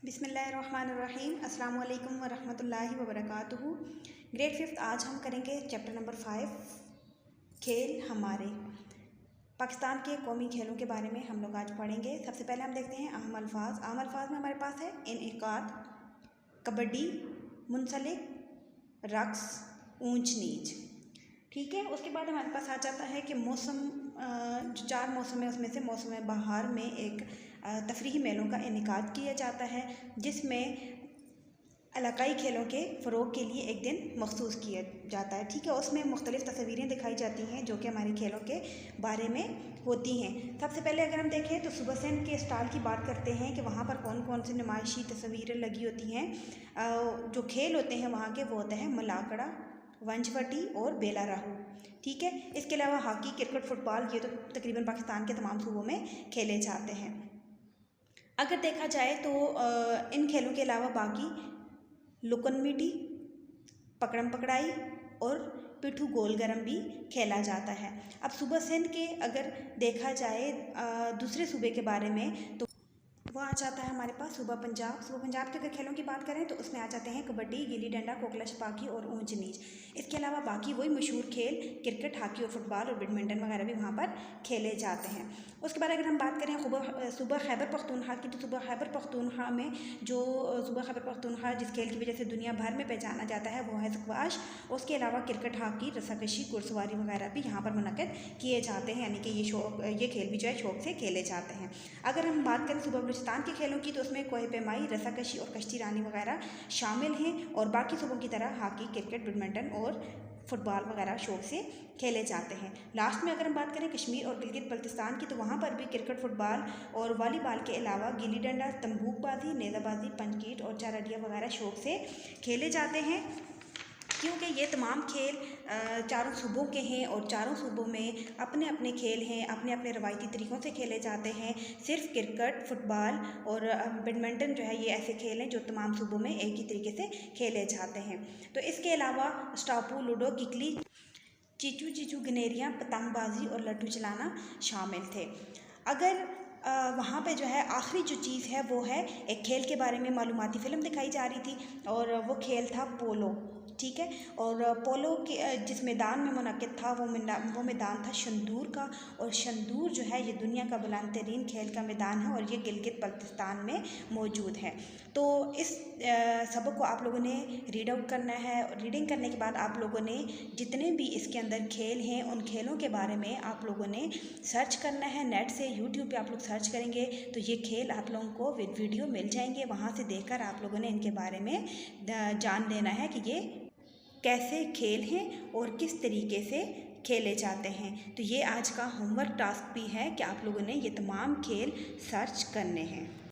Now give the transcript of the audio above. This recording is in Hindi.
बिस्मिल्लाहिर्रहमानिर्रहीम। अस्सलाम वालेकुम वरहमतुल्लाहि वबरकातुहू। ग्रेड 5 आज हम करेंगे चैप्टर नंबर 5 खेल हमारे। पाकिस्तान के कौमी खेलों के बारे में हम लोग आज पढ़ेंगे। सबसे पहले हम देखते हैं अहम अल्फाज। अहम अल्फाज में हमारे पास है इनेकाद, कबड्डी, मुंसलिक, रक्स, ऊंच नीच। ठीक है, उसके बाद हमारे पास आ जाता है कि मौसम, जो 4 मौसम है उसमें से मौसम बहार में एक तफरीही मेलों का इनेकाद किया जाता है, जिसमें इलाकाई खेलों के फ़रोग के लिए एक दिन मखसूस किया जाता है। ठीक है, उसमें मुख्तलिफ़ तस्वीरें दिखाई जाती हैं जो कि हमारे खेलों के बारे में होती हैं। सबसे पहले अगर हम देखें तो सुबह सेन के स्टॉल की बात करते हैं कि वहाँ पर कौन कौन सी नुमाइशी तस्वीरें लगी होती हैं। जो खेल होते हैं वहाँ के वो होते हैं मलाकड़ा, वंजवटी और बेला राहू। ठीक है, इसके अलावा हॉकी, क्रिकेट, फुटबॉल ये तो तकरीबन पाकिस्तान के तमाम सूबों में खेले जाते हैं। अगर देखा जाए तो इन खेलों के अलावा बाकी लुकन मिटी, पकड़म पकड़ाई और पिट्ठू गोल गरम भी खेला जाता है। अब सूबा सिंध के अगर देखा जाए दूसरे सूबे के बारे में तो वो आ जाता है हमारे पास सूबा पंजाब। सूबा पंजाब के अगर खेलों की बात करें तो उसमें आ जाते हैं कबड्डी, गिल्ली डंडा, कोकला छपाकी और ऊंच नीच। इसके अलावा बाकी वही मशहूर खेल क्रिकेट, हॉकी और फुटबॉल और बैडमिंटन वगैरह भी वहाँ पर खेले जाते हैं। उसके बाद अगर हम बात करें सूबा खैबर पख्तूनख्वा की, तो सूबा खैबर पख्तूनख्वा में जो सूबा खैबर पख्तूनख्वा जिस खेल की वजह से दुनिया भर में पहचाना जाता है वो है स्क्वाश। उसके अलावा क्रिकेट, हॉकी, रस्साकशी, घुड़सवारी वगैरह भी यहाँ पर मुनक़्क़िद किए जाते हैं, यानी कि ये खेल भी जो है शौक़ से खेले जाते हैं। अगर हम बात करें सूबा बलूचिस्तान के खेलों की तो उसमें कोह पैमाई, रस्साकशी और कश्ती रानी वगैरह शामिल हैं, और बाकी सूबों की तरह हॉकी, क्रिकेट, बैडमिंटन और फुटबॉल वगैरह शौक़ से खेले जाते हैं। लास्ट में अगर हम बात करें कश्मीर और गिलगित बल्तिस्तान की तो वहाँ पर भी क्रिकेट, फुटबॉल और वॉलीबॉल के अलावा गिल्ली डंडा, तंबूकबाजी, नेज़ाबाजी, पंचगीट और चारडिया वगैरह शौक़ से खेले जाते हैं, क्योंकि ये तमाम खेल चारों सूबों के हैं और चारों सूबों में अपने अपने खेल हैं, अपने अपने रवायती तरीक़ों से खेले जाते हैं। सिर्फ क्रिकेट, फुटबॉल और बैडमिंटन जो है ये ऐसे खेल हैं जो तमाम सूबों में एक ही तरीके से खेले जाते हैं। तो इसके अलावा स्टापू, लूडो, किकली, चीचू चीचू, गनेरियाँ, पतंगबाजी और लड्डू चलाना शामिल थे। अगर वहाँ पे जो है आखिरी जो चीज़ है वो है एक खेल के बारे में मालूमाती फ़िल्म दिखाई जा रही थी और वो खेल था पोलो। ठीक है, और पोलो के जिस मैदान में मुनक़्क़िद था वो मैदान था शंदूर का, और शंदूर जो है ये दुनिया का बुलंद तरीन खेल का मैदान है और ये गिलगित बल्तिस्तान में मौजूद है। तो इस सबक को आप लोगों ने रीड आउट करना है। रीडिंग करने के बाद आप लोगों ने जितने भी इसके अंदर खेल हैं उन खेलों के बारे में आप लोगों ने सर्च करना है। नेट से यूट्यूब पे आप लोग सर्च करेंगे तो ये खेल आप लोगों को वीडियो मिल जाएंगे, वहाँ से देखकर आप लोगों ने इनके बारे में जान लेना है कि ये कैसे खेल हैं और किस तरीके से खेले जाते हैं। तो ये आज का होमवर्क टास्क भी है कि आप लोगों ने ये तमाम खेल सर्च करने हैं।